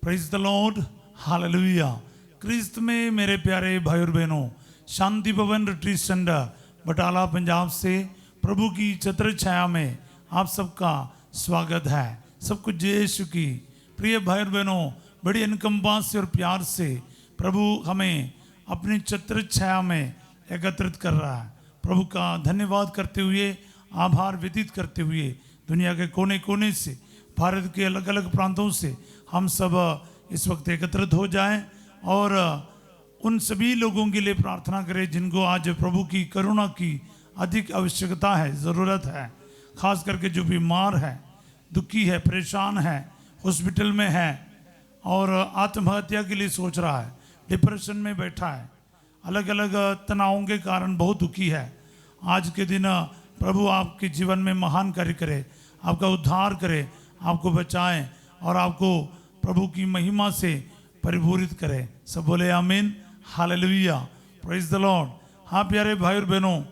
Praise the Lord, hallelujah. Christ में मेरे प्यारे भाई और बहनों, शांति भवन रिट्रीट सेंटर बटाला पंजाब से प्रभु की छत्र छाया में आप सबका स्वागत है। सब कुछ यीशु की। प्रिय भाई और बहनों, बड़ी अनुकंपा से और प्यार से प्रभु हमें अपनी छत्र छाया में एकत्रित कर रहा है। प्रभु का धन्यवाद करते हुए, आभार व्यतीत करते हुए दुनिया के कोने कोने से, भारत के अलग अलग प्रांतों से हम सब इस वक्त एकत्रित हो जाएं और उन सभी लोगों के लिए प्रार्थना करें जिनको आज प्रभु की करुणा की अधिक आवश्यकता है, ज़रूरत है। खास करके जो बीमार है, दुखी है, परेशान है, हॉस्पिटल में है और आत्महत्या के लिए सोच रहा है, डिप्रेशन में बैठा है, अलग अलग तनावों के कारण बहुत दुखी है। आज के दिन प्रभु आपके जीवन में महान कार्य करे, आपका उद्धार करे, आपको बचाएं और आपको प्रभु की महिमा से परिपूरित करे। सब बोले आमीन, हालेलुया, प्रेज द लॉर्ड। हाँ प्यारे भाई और बहनों,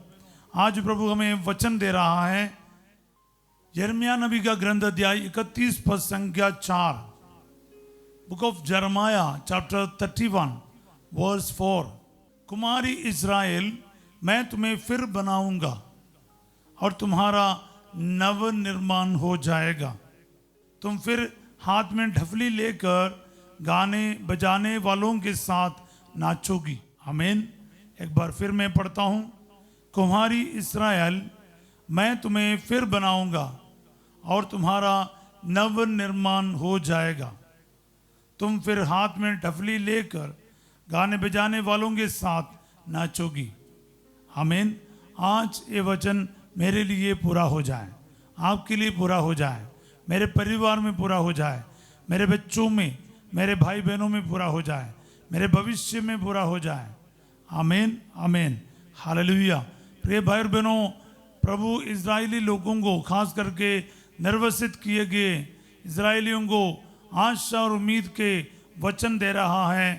आज प्रभु हमें वचन दे रहा है। यिर्मयाह नबी का ग्रंथ अध्याय 31 पद संख्या 4, बुक ऑफ यिर्मयाह चैप्टर 31 वर्स 4। कुमारी इज़राइल, मैं तुम्हें फिर बनाऊंगा और तुम्हारा नव निर्माण हो जाएगा। तुम फिर हाथ में ढफली लेकर गाने बजाने वालों के साथ नाचोगी। आमीन। एक बार फिर मैं पढ़ता हूँ। कुमारी इस्राएल, मैं तुम्हें फिर बनाऊंगा और तुम्हारा नव निर्माण हो जाएगा। तुम फिर हाथ में ढफली लेकर गाने बजाने वालों के साथ नाचोगी। आमीन। आज ये वचन मेरे लिए पूरा हो जाए, आपके लिए पूरा हो जाए, मेरे परिवार में पूरा हो जाए, मेरे बच्चों में, मेरे भाई बहनों में पूरा हो जाए, मेरे भविष्य में पूरा हो जाए। आमीन, आमीन, हालेलुया। प्रिय भाई और बहनों, प्रभु इजरायली लोगों को, खास करके निर्वसित किए गए इजरायलियों को आशा और उम्मीद के वचन दे रहा है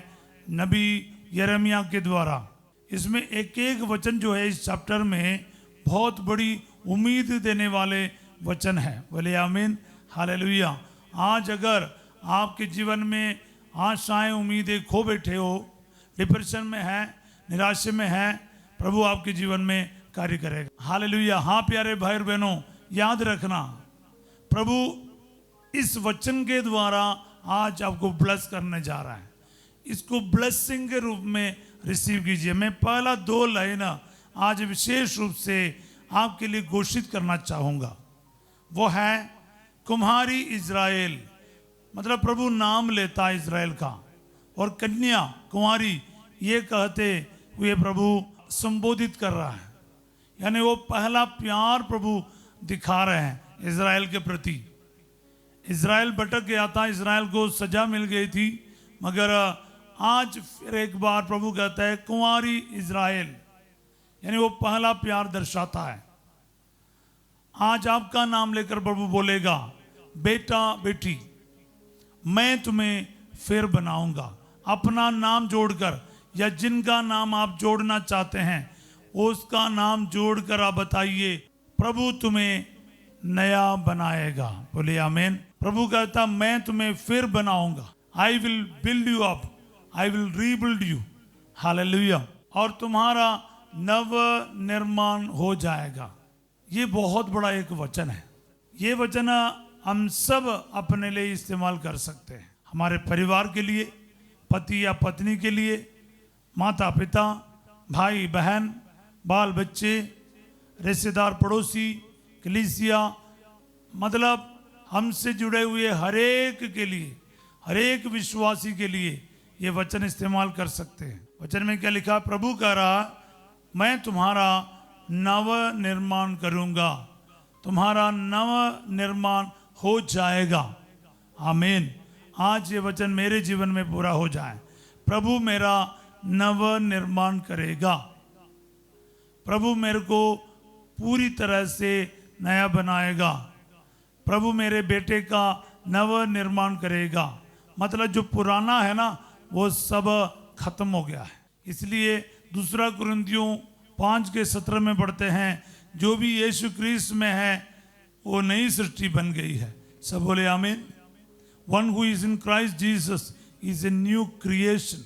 नबी यिर्मयाह के द्वारा। इसमें एक एक वचन जो है इस चैप्टर में बहुत बड़ी उम्मीद देने वाले वचन है। बोले आमीन, हालेलुया। आज अगर आपके जीवन में आशाएं उम्मीदें खो बैठे हो, डिप्रेशन में है, निराशा में है, प्रभु आपके जीवन में कार्य करेगा। हालेलुया। हाँ प्यारे भाई और बहनों, याद रखना, प्रभु इस वचन के द्वारा आज आपको ब्लेस करने जा रहा है। इसको ब्लेसिंग के रूप में रिसीव कीजिए। मैं पहला 2 लाइन आज विशेष रूप से आपके लिए घोषित करना चाहूँगा। वो है कुम्हारी इज़राइल, मतलब प्रभु नाम लेता है इज़राइल का, और कन्या कुंवारी ये कहते हुए प्रभु संबोधित कर रहा है। यानी वो पहला प्यार प्रभु दिखा रहे हैं इज़राइल के प्रति। इज़राइल भटक गया था, इज़राइल को सजा मिल गई थी, मगर आज फिर एक बार प्रभु कहता है कुंवारी इज़राइल, यानी वो पहला प्यार दर्शाता है। आज आपका नाम लेकर प्रभु बोलेगा, बेटा बेटी, मैं तुम्हें फिर बनाऊंगा। अपना नाम जोड़कर, या जिनका नाम आप जोड़ना चाहते हैं उसका नाम जोड़कर आप बताइए, प्रभु तुम्हें नया बनाएगा। बोले आमीन। प्रभु कहता, मैं तुम्हें फिर बनाऊंगा। I will build you up, I will rebuild you. Hallelujah. और तुम्हारा नव निर्माण हो जाएगा। ये बहुत बड़ा एक वचन है। ये वचन हम सब अपने लिए इस्तेमाल कर सकते हैं। हमारे परिवार के लिए, पति या पत्नी के लिए, माता पिता, भाई बहन, बाल बच्चे, रिश्तेदार, पड़ोसी, कलीसिया, मतलब हमसे जुड़े हुए हर एक के लिए, हर एक विश्वासी के लिए ये वचन इस्तेमाल कर सकते हैं। वचन में क्या लिखा? प्रभु कह रहा, मैं तुम्हारा नव निर्माण करूंगा, तुम्हारा नव निर्माण हो जाएगा। आमीन। आज ये वचन मेरे जीवन में पूरा हो जाए। प्रभु मेरा नव निर्माण करेगा। प्रभु मेरे को पूरी तरह से नया बनाएगा। प्रभु मेरे बेटे का नव निर्माण करेगा। मतलब जो पुराना है ना, वो सब खत्म हो गया है। इसलिए 2 कुरिन्थियों 5:17 में पढ़ते हैं, जो भी यीशु क्रिस्त में है वो नई सृष्टि बन गई है। सब बोले आमीन। One who is in Christ Jesus is a new creation.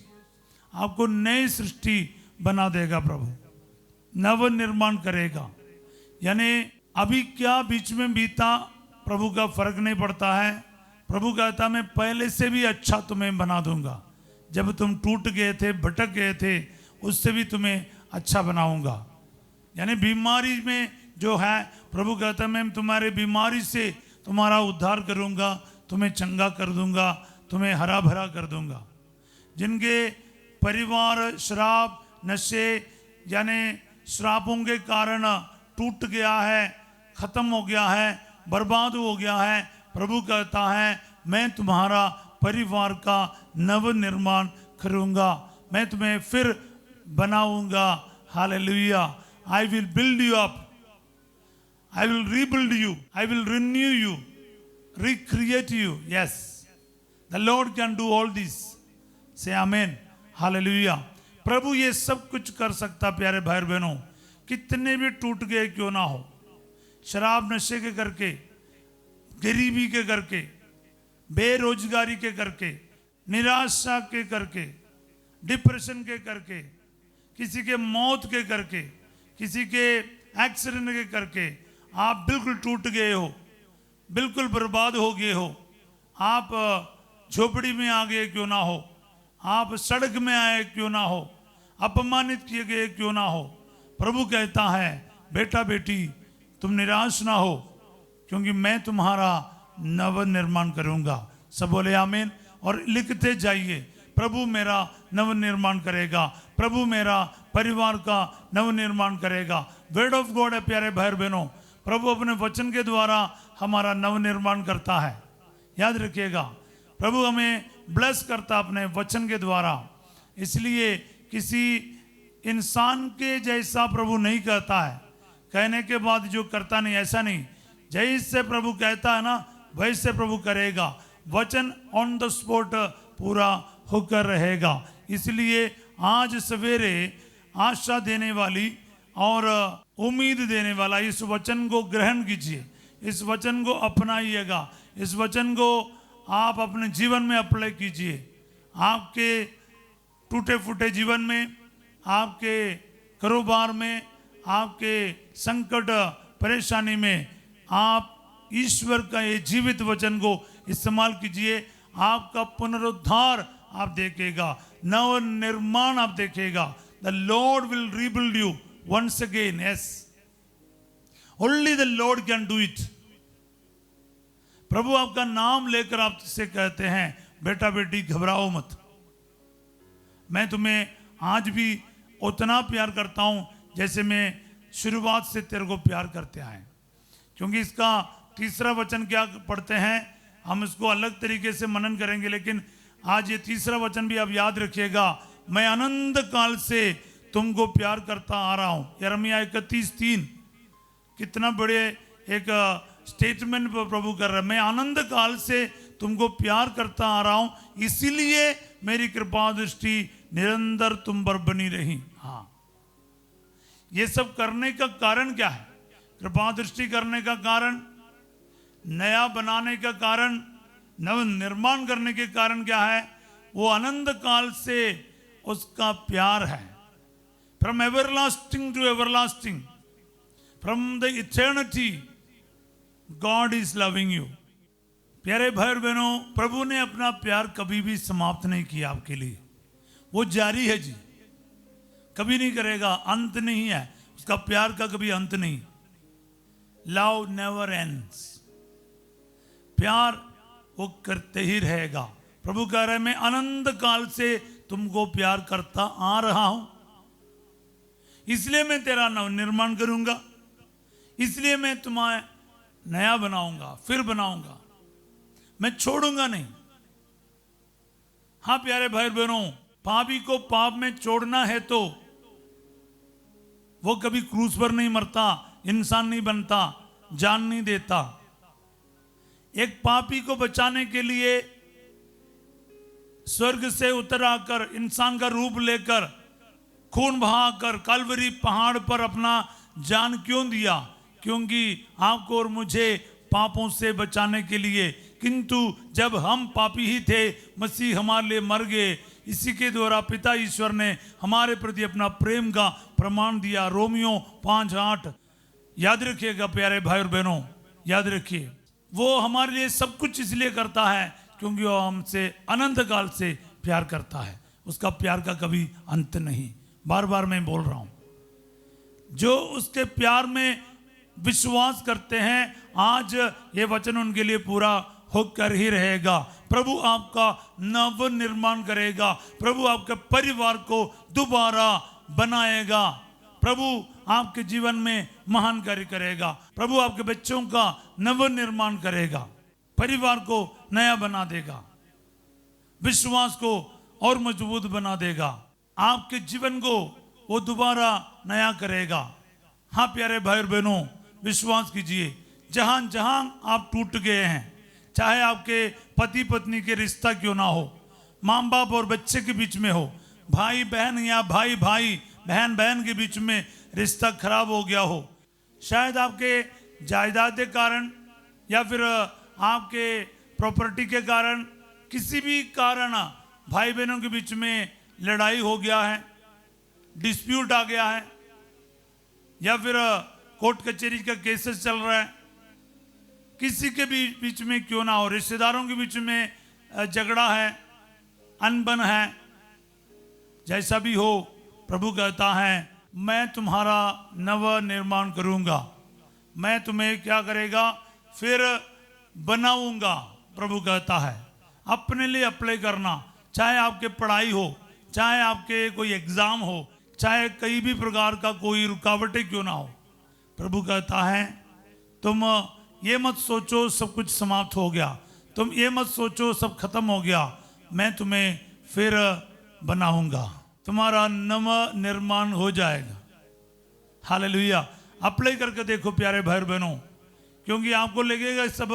आपको नई सृष्टि बना देगा प्रभु, नव निर्माण करेगा। यानी अभी क्या बीच में बीता प्रभु का फर्क नहीं पड़ता है। प्रभु कहता मैं पहले से भी अच्छा तुम्हें बना दूंगा। जब तुम टूट गए थे, भटक गए थे, उससे भी तुम्हें अच्छा बनाऊंगा। यानी बीमारी में जो है, प्रभु कहता मैं तुम्हारे बीमारी से तुम्हारा उद्धार करूंगा, तुम्हें चंगा कर दूंगा, तुम्हें हरा भरा कर दूंगा। जिनके परिवार शराब नशे यानी श्रापों के कारण टूट गया है, खत्म हो गया है, बर्बाद हो गया है, प्रभु कहता है मैं तुम्हारा परिवार का नव निर्माण करूंगा, मैं तुम्हें फिर बनाऊंगा। Hallelujah. I will build you up, I will rebuild you, I will renew you, recreate you. Yes, the Lord can do all this. से आमेन। हालेलुया। प्रभु ये सब कुछ कर सकता। प्यारे भाई बहनों, कितने भी टूट गए क्यों ना हो, शराब नशे के करके, गरीबी के करके, बेरोजगारी के करके, निराशा के करके, डिप्रेशन के करके, किसी के मौत के करके, किसी के एक्सीडेंट के करके आप बिल्कुल टूट गए हो, बिल्कुल बर्बाद हो गए हो, आप झोपड़ी में आ गए क्यों ना हो, आप सड़क में आए क्यों ना हो, अपमानित किए गए क्यों ना हो, प्रभु कहता है बेटा बेटी तुम निराश ना हो, क्योंकि मैं तुम्हारा नव निर्माण करूंगा। सब बोले आमीन। और लिखते जाइए, प्रभु मेरा नव निर्माण करेगा, प्रभु मेरा परिवार का नव निर्माण करेगा। वर्ड ऑफ गॉड है प्यारे भाई बहनों, प्रभु अपने वचन के द्वारा हमारा नव निर्माण करता है। याद रखिएगा, प्रभु हमें ब्लेस करता अपने वचन के द्वारा। इसलिए किसी इंसान के जैसा प्रभु नहीं कहता है, कहने के बाद जो करता नहीं, ऐसा नहीं। जैसे प्रभु कहता है ना, वैसे प्रभु करेगा। वचन ऑन द स्पॉट पूरा होकर रहेगा। इसलिए आज सवेरे आशा देने वाली और उम्मीद देने वाला इस वचन को ग्रहण कीजिए, इस वचन को अपनाइएगा, इस वचन को आप अपने जीवन में अप्लाई कीजिए। आपके टूटे फूटे जीवन में, आपके कारोबार में, आपके संकट परेशानी में आप ईश्वर का ये जीवित वचन को इस्तेमाल कीजिए। आपका पुनरुद्धार आप देखेगा, नव निर्माण आप देखेगा। The Lord will rebuild you once again. Yes, only the Lord can do it. प्रभु आपका नाम लेकर आपसे कहते हैं बेटा बेटी घबराओ मत, मैं तुम्हें आज भी उतना प्यार करता हूं जैसे मैं शुरुआत से तेरे को प्यार करते आए। क्योंकि इसका तीसरा वचन क्या पढ़ते हैं, हम इसको अलग तरीके से मनन करेंगे, लेकिन आज ये तीसरा वचन भी आप याद रखिएगा। मैं अनंत काल से तुमको प्यार करता आ रहा हूं। यिर्मयाह 31:3 कितना बड़े एक स्टेटमेंट प्रभु कर रहा है। मैं अनंत काल से तुमको प्यार करता आ रहा हूं, इसीलिए मेरी कृपा दृष्टि निरंतर तुम पर बनी रही। हाँ, ये सब करने का कारण क्या है? कृपा दृष्टि करने का कारण, नया बनाने का कारण, नव निर्माण करने के कारण क्या है? वो अनंत काल से उसका प्यार है। From everlasting to everlasting, from the eternity God is loving you. प्यारे भाई बहनों, प्रभु ने अपना प्यार कभी भी समाप्त नहीं किया आपके लिए, वो जारी है जी, कभी नहीं करेगा, अंत नहीं है उसका प्यार का, कभी अंत नहीं। लव नेवर एंड्स, प्यार वो करते ही रहेगा। प्रभु कह रहे हैं मैं अनंत काल से तुमको प्यार करता आ रहा हूं, इसलिए मैं तेरा नव निर्माण करूंगा, इसलिए मैं तुम्हें नया बनाऊंगा, फिर बनाऊंगा, मैं छोड़ूंगा नहीं। हाँ प्यारे भाई बहनों, पापी को पाप में छोड़ना है तो वो कभी क्रूस पर नहीं मरता, इंसान नहीं बनता, जान नहीं देता। एक पापी को बचाने के लिए स्वर्ग से उतर आकर, इंसान का रूप लेकर, खून बहाकर कलवरी पहाड़ पर अपना जान क्यों दिया? क्योंकि आपको और मुझे पापों से बचाने के लिए, किंतु जब हम पापी ही थे मसीह हमारे लिए मर गए, इसी के द्वारा पिता ईश्वर ने हमारे प्रति अपना प्रेम का प्रमाण दिया। रोमियो 5:8 याद रखिएगा प्यारे भाई और बहनों, याद रखिए। वो हमारे लिए सब कुछ इसलिए करता है क्योंकि वो हमसे अनंत काल से प्यार करता है। उसका प्यार का कभी अंत नहीं। बार बार मैं बोल रहा हूं, जो उसके प्यार में विश्वास करते हैं आज ये वचन उनके लिए पूरा होकर ही रहेगा। प्रभु आपका नव निर्माण करेगा, प्रभु आपके परिवार को दोबारा बनाएगा, प्रभु आपके जीवन में महान कार्य करेगा, प्रभु आपके बच्चों का नव निर्माण करेगा, परिवार को नया बना देगा, विश्वास को और मजबूत बना देगा, आपके जीवन को वो दोबारा नया करेगा। हाँ प्यारे भाई और बहनों, विश्वास कीजिए, जहां जहां आप टूट गए हैं, चाहे आपके पति पत्नी के रिश्ता क्यों ना हो, माँ बाप और बच्चे के बीच में हो, भाई बहन या भाई भाई बहन बहन के बीच में रिश्ता खराब हो गया हो, शायद आपके जायदाद के कारण या फिर आपके प्रॉपर्टी के कारण, किसी भी कारण भाई बहनों के बीच में लड़ाई हो गया है, डिस्प्यूट आ गया है, या फिर कोर्ट कचहरी का केसेस चल रहा है, किसी के भी बीच में क्यों ना हो, रिश्तेदारों के बीच में झगड़ा है, अनबन है, जैसा भी हो, प्रभु कहता है मैं तुम्हारा नव निर्माण करूंगा, मैं तुम्हें क्या करेगा, फिर बनाऊंगा। प्रभु कहता है अपने लिए अप्लाई करना, चाहे आपके पढ़ाई हो, चाहे आपके कोई एग्जाम हो, चाहे कई भी प्रकार का कोई रुकावटें क्यों ना हो, प्रभु कहता है तुम ये मत सोचो सब कुछ समाप्त हो गया, तुम ये मत सोचो सब खत्म हो गया, मैं तुम्हें फिर बनाऊंगा, तुम्हारा नव निर्माण हो जाएगा। हालेलुया। अप्लाई करके देखो प्यारे भाई बहनों, क्योंकि आपको लगेगा सब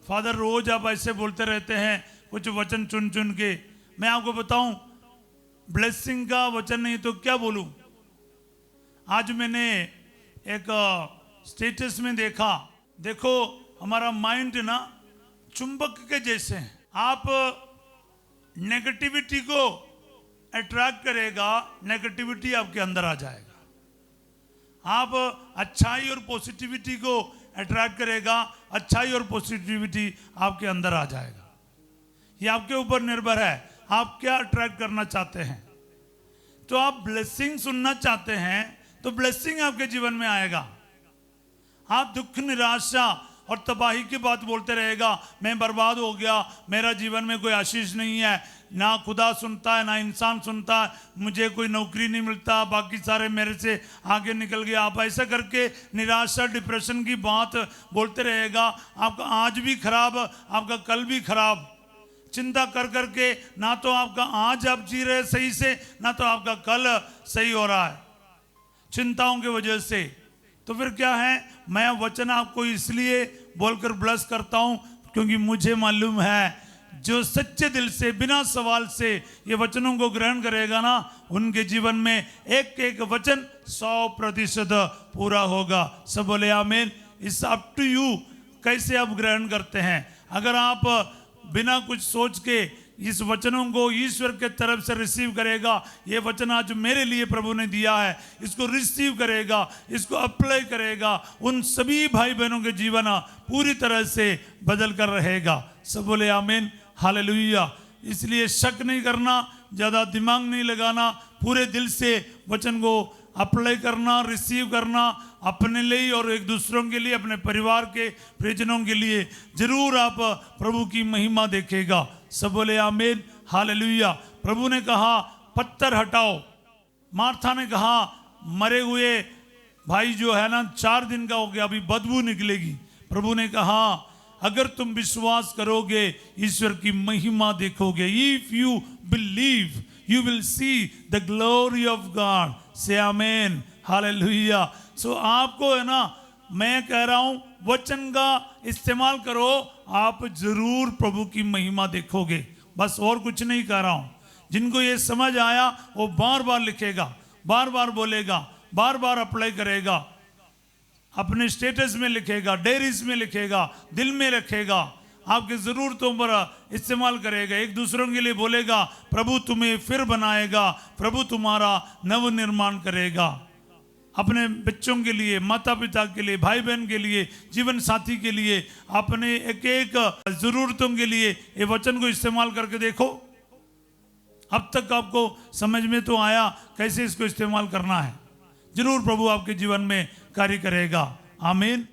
फादर रोज आप ऐसे बोलते रहते हैं कुछ वचन चुन चुन के। मैं आपको बताऊं, ब्लेसिंग का वचन नहीं तो क्या बोलूं। आज मैंने एक स्टेटस में देखा, देखो हमारा माइंड ना चुंबक के जैसे है, आप नेगेटिविटी को अट्रैक्ट करेगा, नेगेटिविटी आपके अंदर आ जाएगा। आप अच्छाई और पॉजिटिविटी को अट्रैक्ट करेगा, अच्छाई और पॉजिटिविटी आपके अंदर आ जाएगा। ये आपके ऊपर निर्भर है, आप क्या अट्रैक्ट करना चाहते हैं। तो आप ब्लेसिंग सुनना चाहते हैं तो ब्लेसिंग आपके जीवन में आएगा। आप दुख, निराशा और तबाही की बात बोलते रहेगा, मैं बर्बाद हो गया, मेरा जीवन में कोई आशीष नहीं है, ना खुदा सुनता है ना इंसान सुनता है, मुझे कोई नौकरी नहीं मिलता, बाकी सारे मेरे से आगे निकल गया। आप ऐसा करके निराशा, डिप्रेशन की बात बोलते रहेगा। आपका आज भी खराब, आपका कल भी खराब। चिंता कर करके ना तो आपका आज आप जी रहे सही से, ना तो आपका कल सही हो रहा है चिंताओं की वजह से। तो फिर क्या है, मैं वचन आपको इसलिए बोलकर ब्लेस करता हूं क्योंकि मुझे मालूम है जो सच्चे दिल से बिना सवाल से ये वचनों को ग्रहण करेगा ना, उनके जीवन में एक एक वचन 100% पूरा होगा। सब बोले आमीन। इट्स अप टू यू, कैसे आप ग्रहण करते हैं। अगर आप बिना कुछ सोच के इस वचनों को ईश्वर के तरफ से रिसीव करेगा, ये वचन आज मेरे लिए प्रभु ने दिया है, इसको रिसीव करेगा, इसको अप्लाई करेगा, उन सभी भाई बहनों के जीवन पूरी तरह से बदल कर रहेगा। सब बोले आमीन, हालेलुया। इसलिए शक नहीं करना, ज़्यादा दिमाग नहीं लगाना, पूरे दिल से वचन को अप्लाई करना, रिसीव करना, अपने लिए और एक दूसरों के लिए, अपने परिवार के परिजनों के लिए जरूर आप प्रभु की महिमा देखेगा। सब बोले आमीन, हालेलुया। प्रभु ने कहा पत्थर हटाओ, मार्था ने कहा मरे हुए भाई जो है ना 4 दिन का हो गया, अभी बदबू निकलेगी। प्रभु ने कहा अगर तुम विश्वास करोगे ईश्वर की महिमा देखोगे। If you believe you will see the glory of God. से आमीन, हालेलुया। सो आपको है ना, मैं कह रहा हूं वचन का इस्तेमाल करो, आप जरूर प्रभु की महिमा देखोगे। बस और कुछ नहीं कह रहा हूं। जिनको ये समझ आया वो बार बार लिखेगा, बार बार बोलेगा, बार बार अप्लाई करेगा, अपने स्टेटस में लिखेगा, डायरीज में लिखेगा, दिल में रखेगा, आपके ज़रूरतों पर इस्तेमाल करेगा, एक दूसरों के लिए बोलेगा, प्रभु तुम्हें फिर बनाएगा, प्रभु तुम्हारा नव निर्माण करेगा। अपने बच्चों के लिए, माता पिता के लिए, भाई बहन के लिए, जीवन साथी के लिए, अपने एक एक ज़रूरतों के लिए ये वचन को इस्तेमाल करके देखो। अब तक आपको समझ में तो आया कैसे इसको इस्तेमाल करना है। जरूर प्रभु आपके जीवन में कार्य करेगा। आमीन।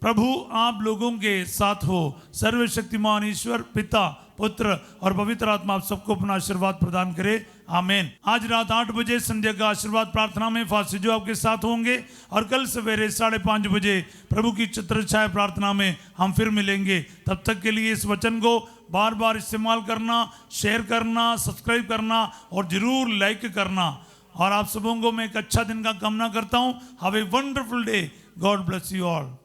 प्रभु आप लोगों के साथ हो। सर्वशक्तिमान ईश्वर पिता, पुत्र और पवित्र आत्मा आप सबको अपना आशीर्वाद प्रदान करे। आमीन। आज रात 8 बजे संध्या का आशीर्वाद प्रार्थना में फास्ट जो आपके साथ होंगे, और कल सवेरे 5:30 बजे प्रभु की छत्रछाया प्रार्थना में हम फिर मिलेंगे। तब तक के लिए इस वचन को बार बार इस्तेमाल करना, शेयर करना, सब्सक्राइब करना और जरूर लाइक करना। और आप सबों को मैं एक अच्छा दिन का कामना करता हूँ। Have a wonderful day. God bless you all.